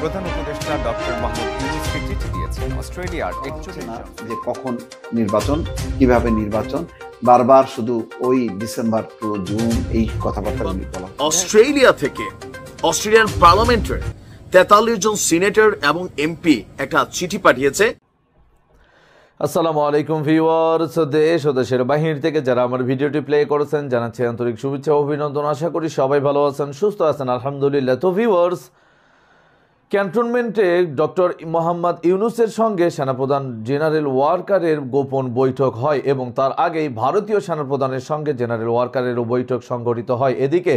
প্রধান উপদেষ্টা ডক্টর মাহমুদ ইউনূসকে চিঠি দিয়েছেন অস্ট্রেলিয়ার 41 জন। যে কখন নির্বাচন, কিভাবে নির্বাচন, বারবার শুধু ওই ডিসেম্বর টু জুন এই কথাবার্তাগুলি বলা। অস্ট্রেলিয়া থেকে অস্ট্রেলিয়ান পার্লামেন্টের 43 জন সিনেটর এবং এমপি একটা চিঠি পাঠিয়েছে। আসসালামু আলাইকুম ভিউয়ার্স, দেশ ও দেশের বাহির থেকে যারা আমার ভিডিওটি প্লে করেছেন জানাচ্ছি আন্তরিক শুভেচ্ছা ও অভিনন্দন। আশা করি সবাই ভালো আছেন, সুস্থ আছেন, আলহামদুলিল্লাহ। তো ভিউয়ার্স, ক্যান্টনমেন্টে ডক্টর মোহাম্মদ ইউনূসের সঙ্গে সেনাপ্রধান জেনারেল ওয়াকারের গোপন বৈঠক হয় এবং তার আগেই ভারতীয় সেনাপ্রধানের সঙ্গে জেনারেল ওয়াকারেরও বৈঠক সংঘটিত হয়। এদিকে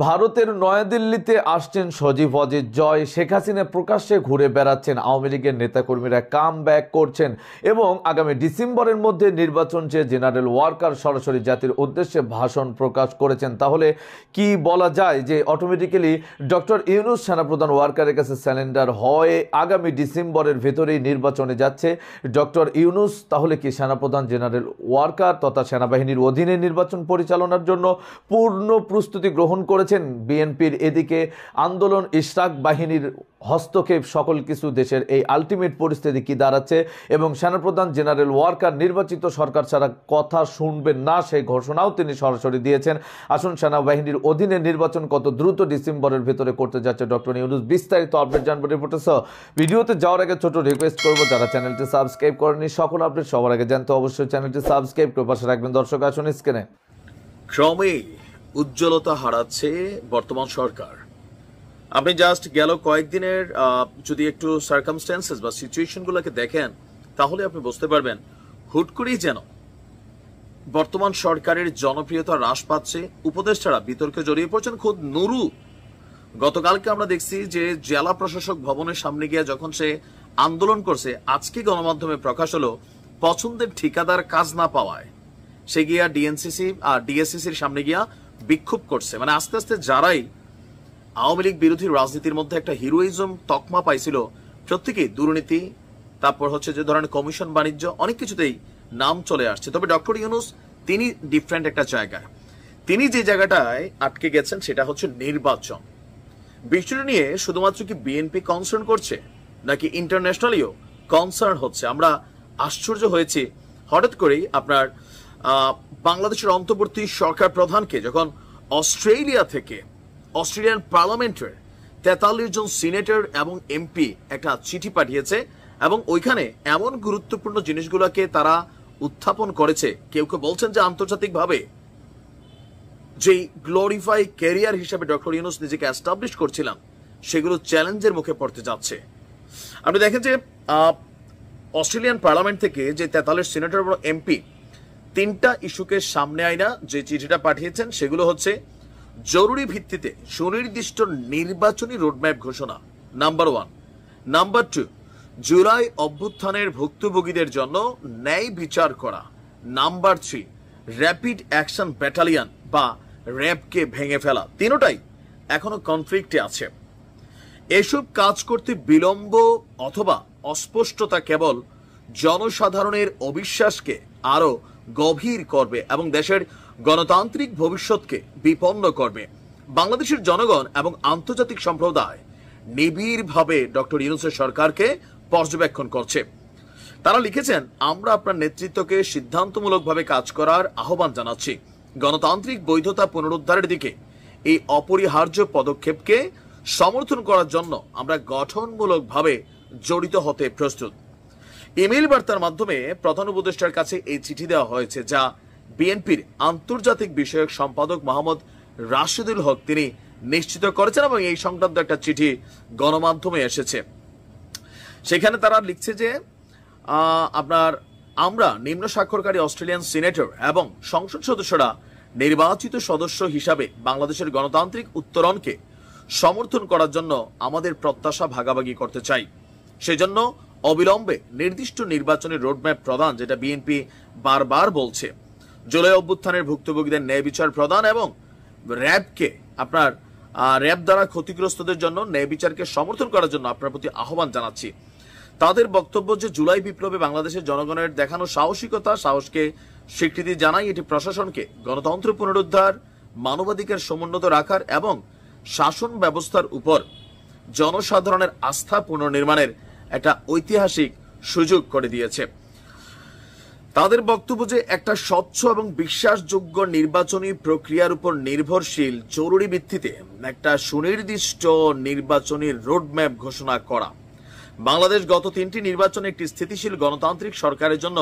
ভারতের নয়াদিল্লিতে আসছেন সজীব ওয়াজেদ জয়। শেখ হাসিনা প্রকাশ্যে ঘুরে বেড়াচ্ছেন, আওয়ামী লীগের নেতাকর্মীরা কাম ব্যাক করছেন এবং আগামী ডিসেম্বরের মধ্যে নির্বাচন চেয়ে জেনারেল ওয়াকার সরাসরি জাতির উদ্দেশ্যে ভাষণ প্রকাশ করেছেন। তাহলে কি বলা যায় যে অটোমেটিক্যালি ডক্টর ইউনূস সেনাপ্রধান ওয়াকারের কাছে স্যালেন্ডার হয়ে আগামী ডিসেম্বরের ভেতরেই নির্বাচনে যাচ্ছে ডক্টর ইউনূস। তাহলে কি সেনাপ্রধান জেনারেল ওয়াকার তথা সেনাবাহিনীর অধীনে নির্বাচন পরিচালনার জন্য পূর্ণ প্রস্তুতি গ্রহণ করে বিএনপির? এদিকে আন্দোলন, ইশরাক বাহিনীর হস্তক্ষেপ, সকল কিছু দেশের এই আলটিমেট পরিস্থিতি কি দাঁড়াচ্ছে এবং সেনাপ্রধান জেনারেল ওয়াকার নির্বাচিত সরকার ছাড়া কথা শুনবেন না সেই ঘোষণাও তিনি সরাসরি দিয়েছেন। আসুন, সেনাবাহিনীর অধীনে নির্বাচন কত দ্রুত ডিসেম্বরের ভেতরে করতে যাচ্ছে ডক্টর ইউনূস, বিস্তারিত আপডেট জানবো রিপোর্টে। ভিডিওতে যাওয়ার আগে ছোট রিকোয়েস্ট করবো, যারা চ্যানেলটি সাবস্ক্রাইব করেনি সকল আপডেট সবার আগে জানতে অবশ্যই চ্যানেলটি সাবস্ক্রাইব করে পাশে রাখবেন। দর্শক আসুন স্ক্রিনে। ক্রমেই উজ্জ্বলতা হারাচ্ছে বর্তমান সরকার। আপনি জাস্ট গেল কয়েকদিনের যদি একটু সার্কামস্ট্যান্সেস বা সিচুয়েশনগুলোকে দেখেন তাহলে আপনি বুঝতে পারবেন হুট করেই যেন বর্তমান সরকারের জনপ্রিয়তা হ্রাস পাচ্ছে। উপদেষ্টারা বিতর্কে জড়িয়ে পড়ছেন। খোদ নুরু গতকালকে আমরা দেখছি যে জেলা প্রশাসক ভবনের সামনে গিয়ে যখন সে আন্দোলন করছে, আজকে গণমাধ্যমে প্রকাশ হলো পছন্দের ঠিকাদার কাজ না পাওয়ায় সে গিয়া ডিএনসিসি আর ডিএসসিসির সামনে গিয়া বিক্ষোভ করছে। মানে আস্তে আস্তে যারাই আওয়ামী লীগ বিরোধী রাজনীতির মধ্যে একটা হিরোইজম তকমা পাইছিল প্রত্যেকেই দুর্নীতি, তারপর হচ্ছে যে ধরনের কমিশন বাণিজ্য, অনেক কিছুতেই নাম চলে আসছে। তবে ডক্টর ইউনূস তিনি ডিফারেন্ট একটা জায়গায়, তিনি যে জায়গাটায় আটকে গেছেন সেটা হচ্ছে নির্বাচন। বিষয়টা নিয়ে শুধুমাত্র কি বিএনপি কনসার্ন করছে নাকি ইন্টারন্যাশনালিও কনসার্ন হচ্ছে? আমরা আশ্চর্য হয়েছি হঠাৎ করেই আপনার বাংলাদেশের অন্তর্বর্তী সরকার প্রধানকে যখন অস্ট্রেলিয়া থেকে অস্ট্রেলিয়ান পার্লামেন্টের 43 জন সিনেটর এবং এমপি একটা চিঠি পাঠিয়েছে এবং ওইখানে এমন গুরুত্বপূর্ণ জিনিসগুলোকে তারা উত্থাপন করেছে। কেউ কেউ বলছেন যে আন্তর্জাতিকভাবে যেই গ্লোরিফাই ক্যারিয়ার হিসেবে ডক্টর ইউনূস নিজেকে এস্টাবলিশ করছিলেন সেগুলো চ্যালেঞ্জের মুখে পড়তে যাচ্ছে। আপনি দেখেন যে অস্ট্রেলিয়ান পার্লামেন্ট থেকে যে 43 সিনেটর এবং এমপি তিনটা ইস্যুকে সামনে আইনা যে চিঠিটা পাঠিয়েছেন সেগুলো হচ্ছে জরুরি ভিত্তিতে সুনির্দিষ্ট নির্বাচনী রোডম্যাপ ঘোষণা, নাম্বার 1। নাম্বার 2, জুলাই অভ্যুত্থানের ভুক্তভোগীদের জন্য ন্যায় বিচার করা। নাম্বার 3, র্যাপিড অ্যাকশন ব্যাটালিয়ন বা র্যাবকে ভেঙে ফেলা। তিনটাই এখনো কনফ্লিক্টে আছে। এসব কাজ করতে বিলম্ব অথবা অস্পষ্টতা কেবল জনসাধারণের অবিশ্বাসকে আরো গভীর করবে এবং দেশের গণতান্ত্রিক ভবিষ্যৎকে বিপন্ন করবে। বাংলাদেশের জনগণ এবং আন্তর্জাতিক সম্প্রদায় নিবিড়ভাবে ডক্টর ইউনূসের সরকারকে পর্যবেক্ষণ করছে। তারা লিখেছেন, আমরা আপনার নেতৃত্বকে সিদ্ধান্তমূলকভাবে কাজ করার আহ্বান জানাচ্ছি। গণতান্ত্রিক বৈধতা পুনরুদ্ধারের দিকে এই অপরিহার্য পদক্ষেপকে সমর্থন করার জন্য আমরা গঠনমূলকভাবে জড়িত হতে প্রস্তুত। ইমেইল বার্তার মাধ্যমে প্রধান উপদেষ্টার কাছে এই চিঠি দেওয়া হয়েছে, যা বিএনপির আন্তর্জাতিক বিষয়ক সম্পাদক মোহাম্মদ রাশেদুল হক তিনি নিশ্চিত করেছেন এবং এই সংক্রান্ত একটা চিঠি গণমাধ্যমে এসেছে। সেখানে তারা লিখছে যে আমরা নিম্ন স্বাক্ষরকারী অস্ট্রেলিয়ান সিনেটর এবং সংসদ সদস্যরা নির্বাচিত সদস্য হিসাবে বাংলাদেশের গণতান্ত্রিক উত্তরণকে সমর্থন করার জন্য আমাদের প্রত্যাশা ভাগাভাগি করতে চাই। সেজন্য অবিলম্বে নির্দিষ্ট নির্বাচনী রোডম্যাপ প্রদান, যেটা বিএনপি বারবার বলছে, জুলাই অভ্যুত্থানের ভুক্তভোগীদের ন্যায় বিচার প্রদান এবং র্যাবকে র্যাব দ্বারা ক্ষতিগ্রস্তদের জন্য ন্যায় বিচারকে সমর্থন করার জন্য আপনার প্রতি আহ্বান জানাচ্ছি। তাদের বক্তব্য যে জুলাই বিপ্লবে বাংলাদেশের জনগণের দেখানো সাহসকে স্বীকৃতি জানাই। এটি প্রশাসনকে গণতন্ত্র পুনরুদ্ধার, মানবাধিকার সমুন্নত রাখার এবং শাসন ব্যবস্থার উপর জনসাধারণের আস্থা পুনর্নির্মাণের একটা ঐতিহাসিক সুযোগ করে দিয়েছে। তাদের বক্তব্য যে একটা স্বচ্ছ এবং বিশ্বাসযোগ্য নির্বাচনী প্রক্রিয়ার উপর নির্ভরশীল জরুরি ভিত্তিতে একটা সুনির্দিষ্ট নির্বাচনী রোডম্যাপ ঘোষণা করা। বাংলাদেশ গত 3টি নির্বাচনে একটি স্থিতিশীল গণতান্ত্রিক সরকারের জন্য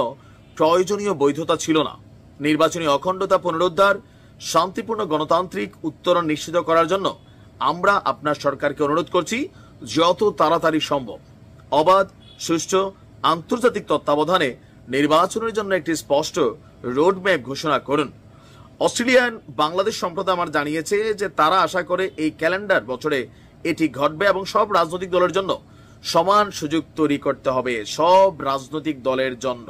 প্রয়োজনীয় বৈধতা ছিল না। নির্বাচনী অখণ্ডতা পুনরুদ্ধার, শান্তিপূর্ণ গণতান্ত্রিক উত্তরণ নিশ্চিত করার জন্য আমরা আপনার সরকারকে অনুরোধ করছি যত তাড়াতাড়ি সম্ভব অবাধ, সুষ্ঠু, আন্তর্জাতিক তত্ত্বাবধানে নির্বাচনের জন্য একটি স্পষ্ট রোডম্যাপ ঘোষণা করুন। অস্ট্রেলিয়ান বাংলাদেশ সম্প্রদায় আমার জানিয়েছে যে তারা আশা করে এই ক্যালেন্ডার বছরে এটি ঘটবে এবং সব রাজনৈতিক দলের জন্য সমান সুযোগ তৈরি করতে হবে। সব রাজনৈতিক দলের জন্য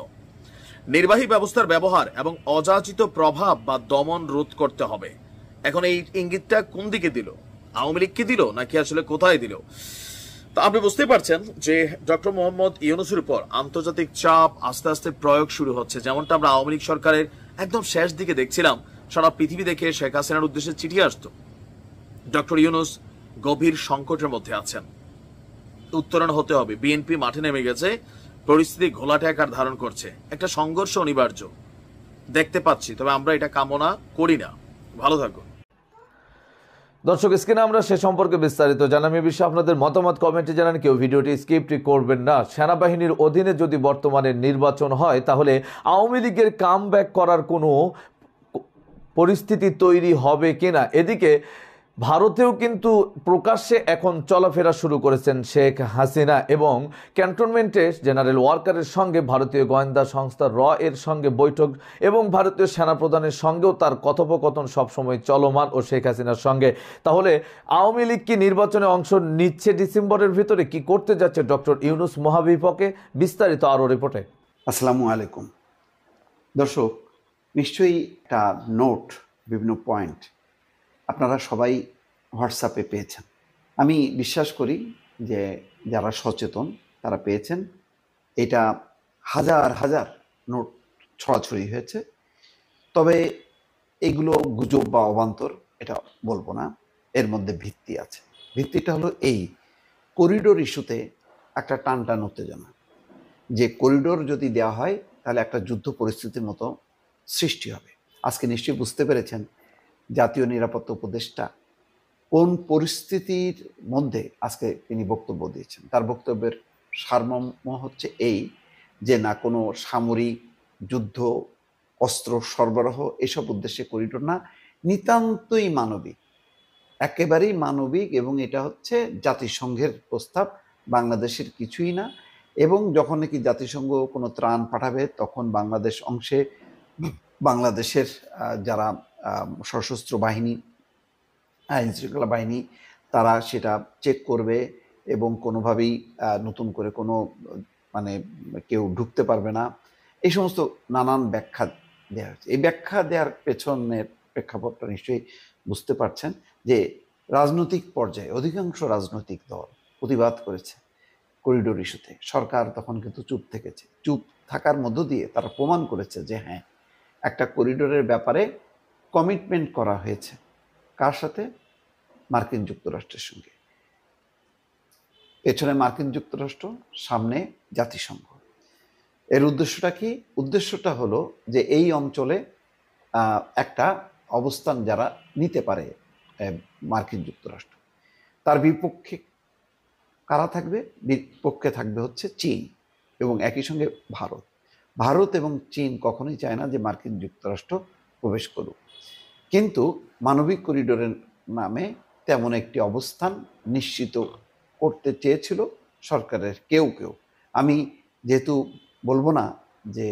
নির্বাহী ব্যবস্থার ব্যবহার এবং অযাচিত প্রভাব বা দমন রোধ করতে হবে। এখন এই ইঙ্গিতটা কোন দিকে দিল? আওয়ামী লীগকে দিল নাকি আসলে কোথায় দিল? তা আপনি বুঝতে পারছেন যে ডক্টর মোহাম্মদ ইউনূসের উপর আন্তর্জাতিক চাপ আস্তে আস্তে প্রয়োগ শুরু হচ্ছে। যেমনটা আমরা আওয়ামী লীগ সরকারের একদম শেষ দিকে দেখছিলাম, সারা পৃথিবী দেখে শেখ হাসিনার উদ্দেশ্যে চিঠি আসতো। ডক্টর ইউনূস গভীর সংকটের মধ্যে আছেন, উত্তরণ হতে হবে। বিএনপি মাঠে নেমে গেছে, পরিস্থিতি ঘোলাটে আকার ধারণ করছে, একটা সংঘর্ষ অনিবার্য দেখতে পাচ্ছি, তবে আমরা এটা কামনা করি না। ভালো থাকুন। দর্শক, স্ক্রিনে আমরা সে সম্পর্কে বিস্তারিত জানাম। এ বিষয়ে আপনাদের মতামত কমেন্টে জানান। কেউ ভিডিওটি স্কিপ করবেন না। সেনাবাহিনীর অধীনে যদি বর্তমানে নির্বাচন হয় তাহলে আওয়ামী লীগের কামব্যাক করার কোনো পরিস্থিতি তৈরি হবে কিনা? এদিকে ভারতেও কিন্তু প্রকাশ্যে এখন চলাফেরা শুরু করেছেন শেখ হাসিনা এবং ক্যান্টনমেন্টে জেনারেল ওয়াকারের সঙ্গে ভারতীয় গোয়েন্দা সংস্থা র এর সঙ্গে বৈঠক এবং ভারতীয় সেনাপ্রধানের সঙ্গেও তার কথোপকথন সবসময় চলমান ও শেখ হাসিনার সঙ্গে। তাহলে আওয়ামী লীগ কি নির্বাচনে অংশ নিচ্ছে ডিসেম্বরের ভিতরে? কি করতে যাচ্ছে ডক্টর ইউনূস মহাবিপকে? বিস্তারিত আরও রিপোর্টে। আসসালামু আলাইকুম দর্শক, নিশ্চয়ই একটা নোট, বিভিন্ন পয়েন্ট আপনারা সবাই হোয়াটসঅ্যাপে পেয়েছেন। আমি বিশ্বাস করি যে যারা সচেতন তারা পেয়েছেন। এটা হাজার হাজার নোট ছড়াছড়ি হয়েছে, তবে এগুলো গুজব বা অবান্তর এটা বলবো না, এর মধ্যে ভিত্তি আছে। ভিত্তিটা হলো এই করিডোর ইস্যুতে একটা টান উত্তেজনা, যে করিডোর যদি দেওয়া হয় তাহলে একটা যুদ্ধ পরিস্থিতির মতো সৃষ্টি হবে। আজকে নিশ্চয়ই বুঝতে পেরেছেন জাতীয় নিরাপত্তা উপদেষ্টা কোন পরিস্থিতির মধ্যে আজকে তিনি বক্তব্য দিয়েছেন। তার বক্তব্যের সারমর্ম হচ্ছে এই যে না কোনো সামরিক যুদ্ধ, অস্ত্র সরবরাহ এসব উদ্দেশ্যে করিডোর না, নিতান্তই মানবিক, একেবারেই মানবিক, এবং এটা হচ্ছে জাতিসংঘের প্রস্তাব, বাংলাদেশের কিছুই না। এবং যখন নাকি জাতিসংঘ কোনো ত্রাণ পাঠাবে তখন বাংলাদেশ অংশে বাংলাদেশের যারা সশস্ত্র বাহিনী, আইন শৃঙ্খলা বাহিনী, তারা সেটা চেক করবে এবং কোনোভাবেই নতুন করে কোনো কেউ ঢুকতে পারবে না। এই সমস্ত নানান ব্যাখ্যা দেওয়া হয়েছে। এই ব্যাখ্যা দেওয়ার পেছনের প্রেক্ষাপটটা নিশ্চয়ই বুঝতে পারছেন যে রাজনৈতিক পর্যায়ে অধিকাংশ রাজনৈতিক দল প্রতিবাদ করেছে করিডোর ইস্যুতে। সরকার তখন কিন্তু চুপ থেকেছে। চুপ থাকার মধ্য দিয়ে তারা প্রমাণ করেছে যে হ্যাঁ, একটা করিডোরের ব্যাপারে কমিটমেন্ট করা হয়েছে। কার সাথে? মার্কিন যুক্তরাষ্ট্রের সঙ্গে। পেছনে মার্কিন যুক্তরাষ্ট্র, সামনে জাতিসংঘ। এর উদ্দেশ্যটা কি? উদ্দেশ্যটা হলো যে এই অঞ্চলে একটা অবস্থান যারা নিতে পারে মার্কিন যুক্তরাষ্ট্র, তার বিপক্ষে কারা থাকবে? বিপক্ষে থাকবে হচ্ছে চীন এবং একই সঙ্গে ভারত। ভারত এবং চীন কখনোই চায় না যে মার্কিন যুক্তরাষ্ট্র প্রবেশ করুক। কিন্তু মানবিক করিডোরের নামে তেমন একটি অবস্থান নিশ্চিত করতে চেয়েছিল সরকারের কেউ। আমি যেহেতু বলবো না যে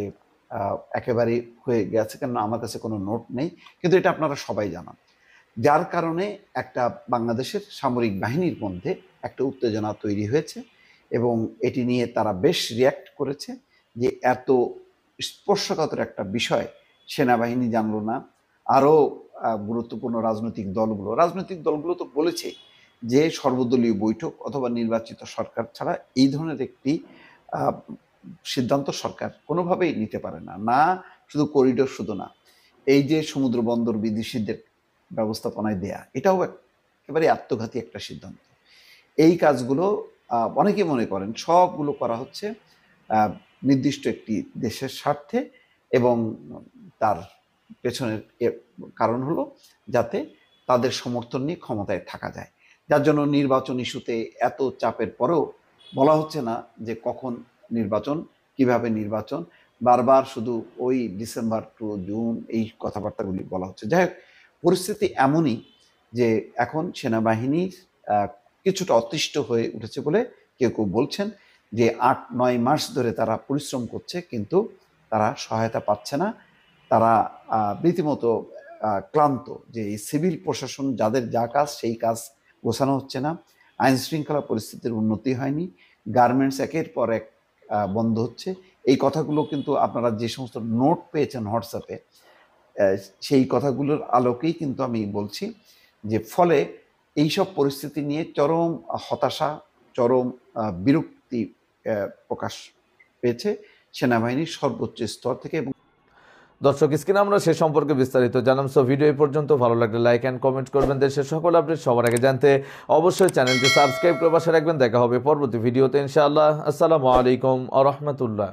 একেবারে হয়ে গেছে, কেন আমার কাছে কোনো নোট নেই, কিন্তু এটা আপনারা সবাই জানান। যার কারণে একটা বাংলাদেশের সামরিক বাহিনীর মধ্যে একটা উত্তেজনা তৈরি হয়েছে এবং এটি নিয়ে তারা বেশ রিয়্যাক্ট করেছে যে এত স্পর্শকাতর একটা বিষয় সেনাবাহিনী জানলো না। আরও গুরুত্বপূর্ণ রাজনৈতিক দলগুলো তো বলেছে যে সর্বদলীয় বৈঠক অথবা নির্বাচিত সরকার ছাড়া এই ধরনের একটি সিদ্ধান্ত সরকার কোনোভাবেই নিতে পারে না। না শুধু করিডোর, শুধু না, এই যে সমুদ্র বন্দর বিদেশিদের ব্যবস্থাপনায় দেয়া, এটাও একেবারে আত্মঘাতী একটা সিদ্ধান্ত। এই কাজগুলো অনেকে মনে করেন সবগুলো করা হচ্ছে নির্দিষ্ট একটি দেশের স্বার্থে, এবং তার পেছনের কারণ হলো যাতে তাদের সমর্থন নিয়ে ক্ষমতায় থাকা যায়। যার জন্য নির্বাচন ইস্যুতে এত চাপের পরেও বলা হচ্ছে না যে কখন নির্বাচন, কিভাবে নির্বাচন, বারবার শুধু ওই ডিসেম্বর টু জুন এই কথাবার্তাগুলি বলা হচ্ছে। যাই হোক, পরিস্থিতি এমনই যে এখন সেনাবাহিনীর কিছুটা অতিষ্ঠ হয়ে উঠেছে বলে কেউ কেউ বলছেন যে ৮-৯ মাস ধরে তারা পরিশ্রম করছে, কিন্তু তারা সহায়তা পাচ্ছে না। তারা রীতিমতো ক্লান্ত যে এই সিভিল প্রশাসন যাদের যা কাজ সেই কাজ গোছানো হচ্ছে না, আইন শৃঙ্খলা পরিস্থিতির উন্নতি হয়নি, গার্মেন্টস একের পর এক বন্ধ হচ্ছে। এই কথাগুলো কিন্তু আপনারা যে সমস্ত নোট পেয়েছেন হোয়াটসঅ্যাপে, সেই কথাগুলোর আলোকেই কিন্তু আমি বলছি যে ফলে এইসব পরিস্থিতি নিয়ে চরম হতাশা, চরম বিরক্তি প্রকাশ পেয়েছে সেনাবাহিনীর সর্বোচ্চ স্তর থেকে। এবং দর্শক, স্ক্রিনে আমরা সে সম্পর্কে বিস্তারিত জানাম। সো ভিডিও এই পর্যন্ত, ভালো লাগলে লাইক অ্যান্ড কমেন্ট করবেন। দেশের সকল আপডেট সবার আগে জানতে অবশ্যই চ্যানেলটি সাবস্ক্রাইব করে পাশে রাখবেন। দেখা হবে পরবর্তী ভিডিওতে ইনশাআল্লাহ। আসসালামু আলাইকুম ওয়া রাহমাতুল্লাহ।